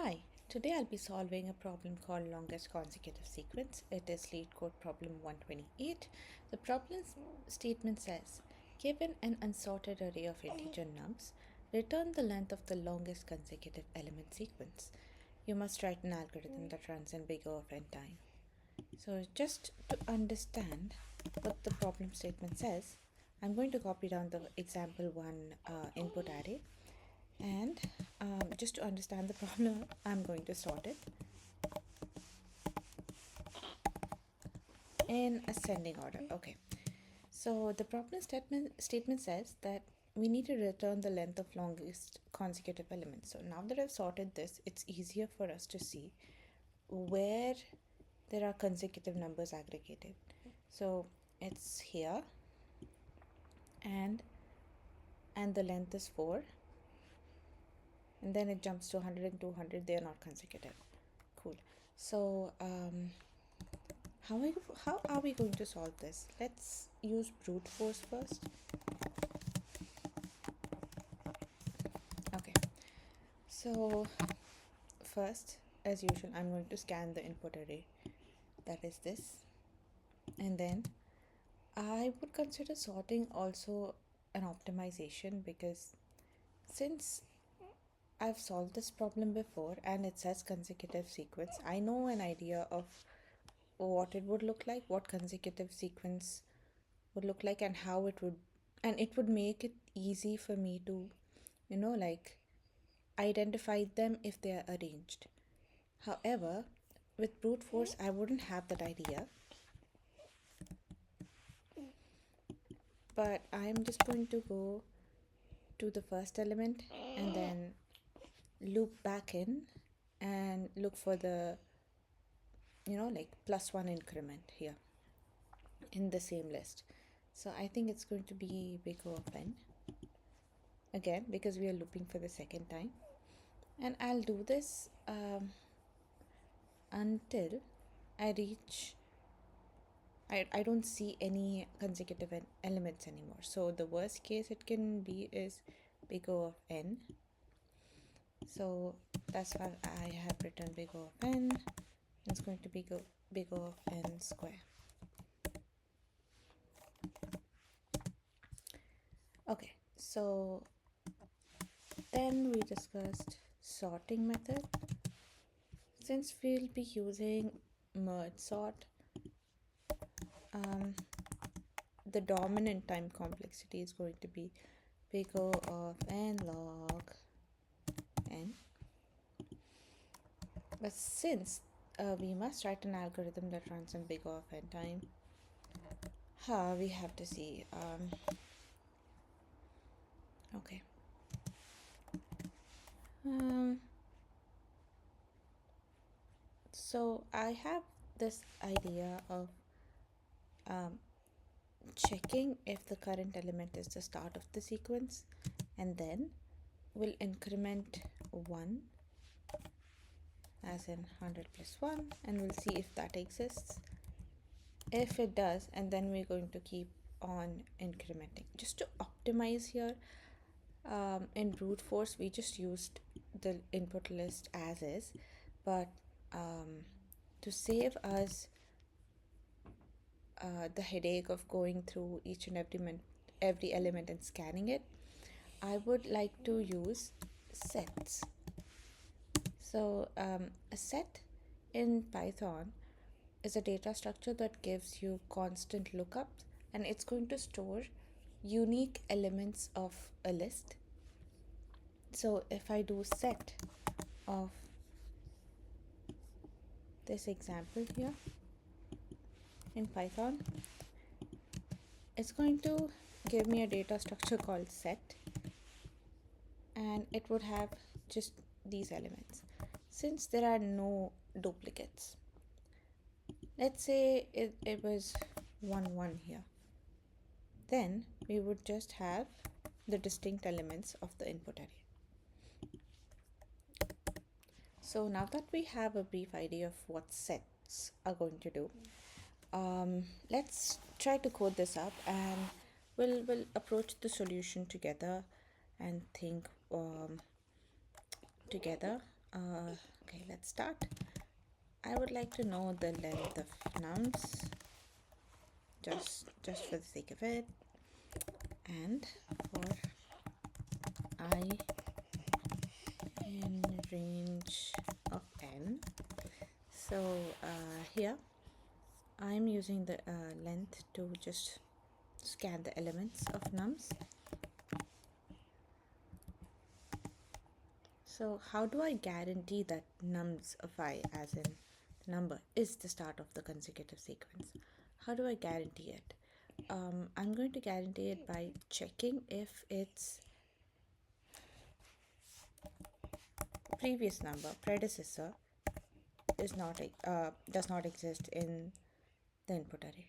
Hi, today I'll be solving a problem called longest consecutive sequence. It is LeetCode problem 128. The problem statement says, given an unsorted array of integer nums, return the length of the longest consecutive element sequence. You must write an algorithm that runs in big O of n time. So just to understand what the problem statement says, I'm going to copy down the example 1 input array, and just to understand the problem, I'm going to sort it in ascending order. Okay, so the problem statement says that we need to return the length of longest consecutive element. So now that I've sorted this, it's easier for us to see where there are consecutive numbers aggregated. So it's here, and the length is 4, and then it jumps to 100 and 200. They are not consecutive. Cool. So how are we going to solve this? Let's use brute force first. Okay, so first, as usual, I'm going to scan the input array, that is this, and then I would consider sorting also an optimization, because since I've solved this problem before and it says consecutive sequence, I know an idea of what it would look like, what consecutive sequence would look like, and how it would make it easy for me to identify them if they are arranged. However, with brute force I wouldn't have that idea, but I'm just going to go to the first element and then loop back in and look for the +1 increment here in the same list. So I think it's going to be big O of n again, because we are looping for the second time, and I'll do this until I reach I don't see any consecutive elements anymore. So the worst case it can be is big O of n. So that's why I have written big O of n. It's going to be big O of n square. Okay, so then we discussed sorting method. Since we'll be using merge sort, the dominant time complexity is going to be big O of n log n. But since we must write an algorithm that runs in big O of n time, we have to see. Okay. So I have this idea of checking if the current element is the start of the sequence, and then we'll increment 1 as in 100 plus 1, and we'll see if that exists. If it does, and then we're going to keep on incrementing. Just to optimize here, in brute force we just used the input list as is, but to save us the headache of going through each and every element and scanning it, I would like to use sets. So a set in Python is a data structure that gives you constant lookups, and it's going to store unique elements of a list. So if I do set of this example here in Python, it's going to give me a data structure called set, and it would have just these elements. Since there are no duplicates, let's say it was 1 1 here, then we would just have the distinct elements of the input array. So now that we have a brief idea of what sets are going to do, let's try to code this up, and we'll approach the solution together and think together Okay, let's start. I would like to know the length of nums, just for the sake of it, and for I in range of n. So here I'm using the length to just scan the elements of nums. So how do I guarantee that nums of I, as in the number, is the start of the consecutive sequence? How do I guarantee it? I'm going to guarantee it by checking if its previous number, predecessor, does not exist in the input array.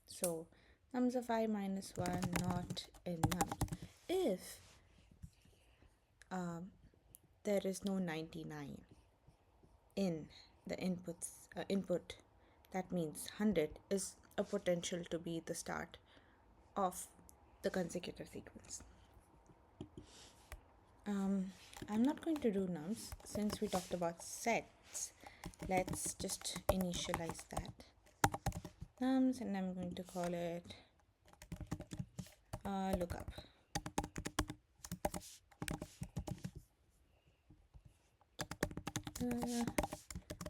So nums of I minus 1 not in nums. If there is no 99 in the input, that means 100 is a potential to be the start of the consecutive sequence. I'm not going to do nums since we talked about sets. Let's just initialize that nums, and I'm going to call it lookup.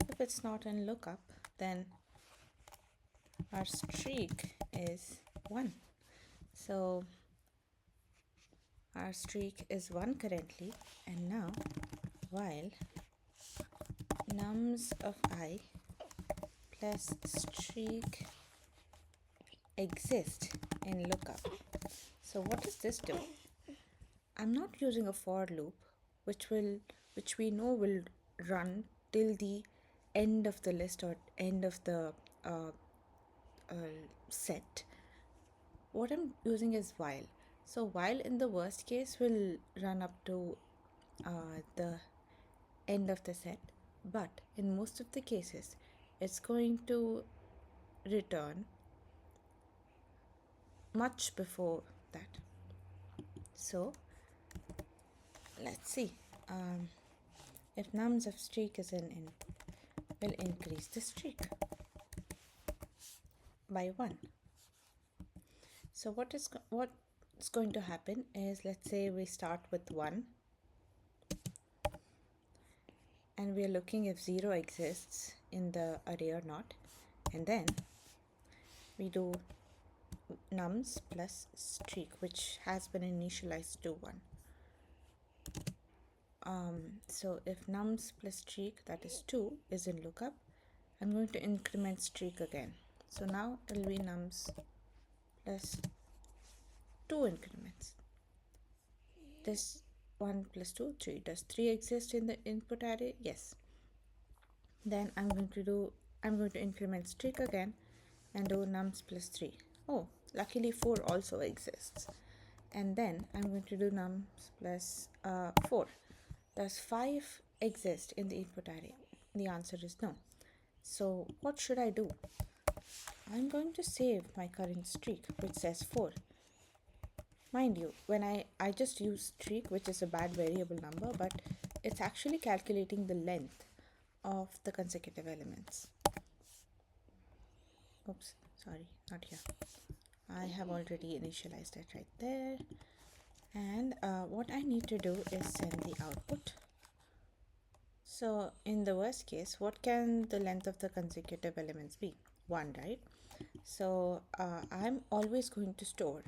If it's not in lookup, then our streak is 1. So our streak is 1 currently, and now while nums of I plus streak exist in lookup. So what does this do? I'm not using a for loop which we know will run till the end of the list or end of the set. What I'm using is while. So while in the worst case will run up to the end of the set, but in most of the cases it's going to return much before that. So let's see. If nums of streak is in will increase the streak by 1. So what's going to happen is, let's say we start with 1 and we are looking if 0 exists in the array or not, and then we do nums plus streak, which has been initialized to 1. So if nums plus streak, that is 2, is in lookup, I'm going to increment streak again. So now it will be nums plus 2 increments. This 1 plus 2, 3. Does 3 exist in the input array? Yes. Then I'm going to increment streak again and do nums plus 3. Oh, luckily 4 also exists. And then I'm going to do nums plus 4. Does 5 exist in the input array? The answer is no. So what should I do? I'm going to save my current streak, which says 4. Mind you, when I just use streak, which is a bad variable number, but it's actually calculating the length of the consecutive elements. Oops, sorry, not here. I have already initialized it right there. And what I need to do is send the output. So in the worst case, what can the length of the consecutive elements be? 1, right? So I'm always going to store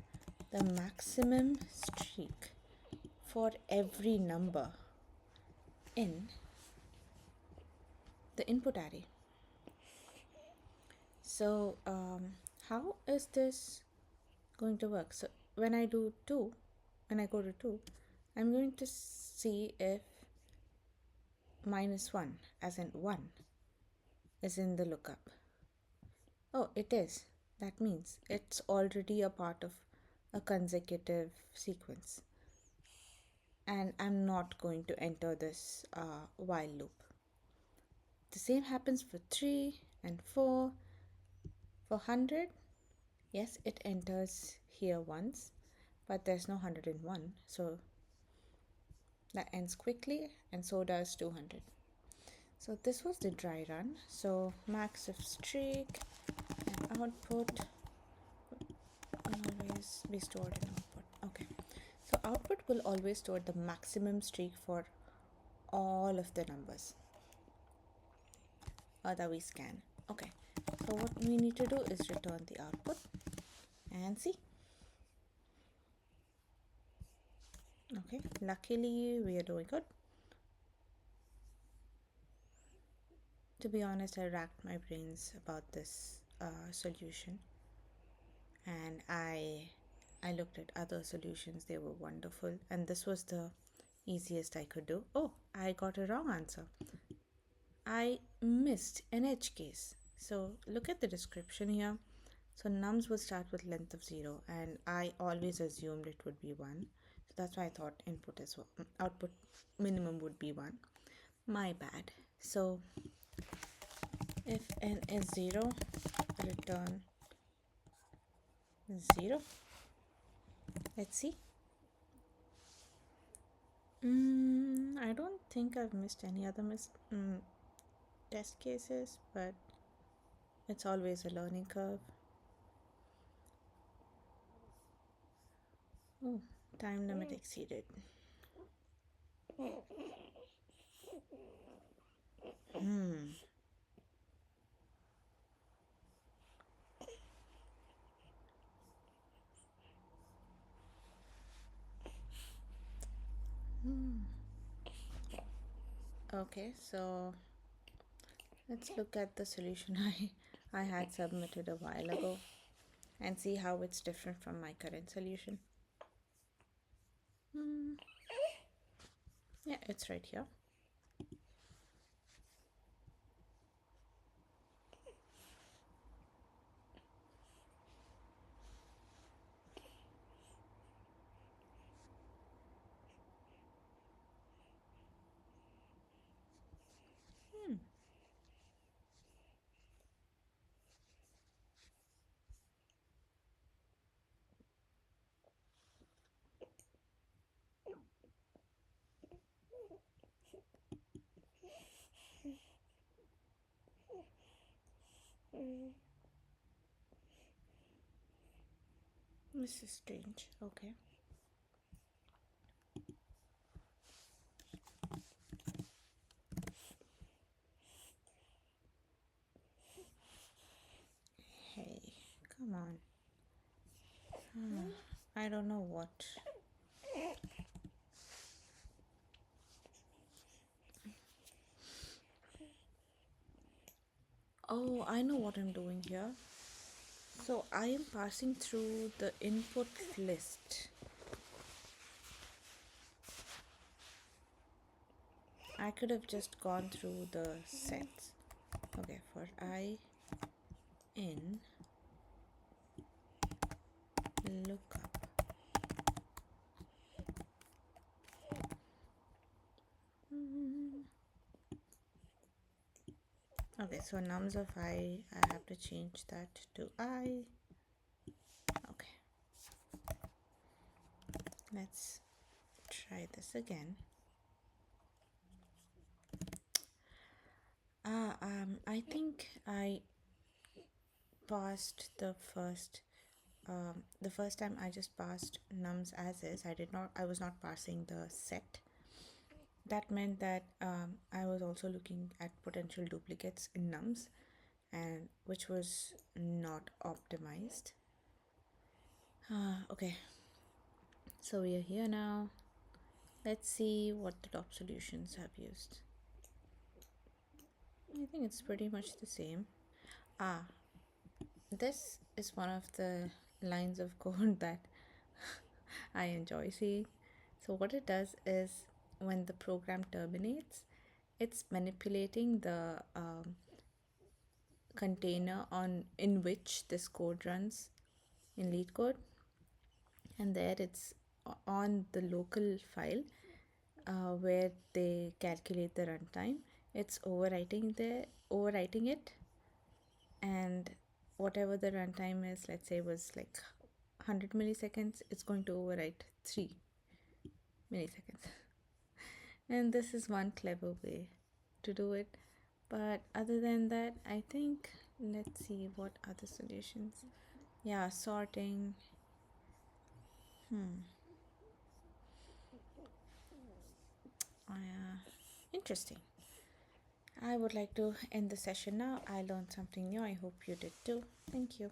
the maximum streak for every number in the input array. So how is this going to work? So when I go to 2, I'm going to see if minus 1, as in 1, is in the lookup. Oh, it is. That means it's already a part of a consecutive sequence, and I'm not going to enter this while loop. The same happens for 3 and 4. For 100, yes, it enters here once, but there's no 101, so That ends quickly, and so does 200. So this was the dry run. So max of streak and output will always be stored in output. Okay. So output will always store the maximum streak for all of the numbers that we scan. Okay. So what we need to do is return the output and see. Okay. Luckily, we are doing good. To be honest, I racked my brains about this solution, and I looked at other solutions. They were wonderful, and this was the easiest I could do. Oh, I got a wrong answer. I missed an edge case. So look at the description here. So nums will start with length of 0, and I always assumed it would be 1. So that's why I thought input as well, output minimum would be 1. My bad. So if n is 0, return 0. Let's see. I don't think I've missed any other test cases, but it's always a learning curve. Oh, time limit exceeded. Okay, so let's look at the solution I had submitted a while ago and see how it's different from my current solution. Yeah, it's right here. This is strange. Okay. Hey, come on. I don't know what. Oh, I know what I'm doing here. So I am passing through the input list. I could have just gone through the sets. Okay, for I in lookup. Okay, so nums of I have to change that to I. Okay. Let's try this again. I think I passed the first time I just passed nums as is. I was not passing the set. That meant that I was also looking at potential duplicates in nums, and which was not optimized. Okay, so we are here now. Let's see what the top solutions have used. I think it's pretty much the same. This is one of the lines of code that I enjoy seeing. So what it does is when the program terminates, it's manipulating the container in which this code runs in LeetCode, and there it's on the local file where they calculate the runtime. It's overwriting it, and whatever the runtime is, let's say was like 100 milliseconds, it's going to overwrite 3 milliseconds. And this is one clever way to do it. But other than that, I think let's see what other solutions. Yeah, sorting. Hmm. Interesting. I would like to end the session now. I learned something new. I hope you did too. Thank you.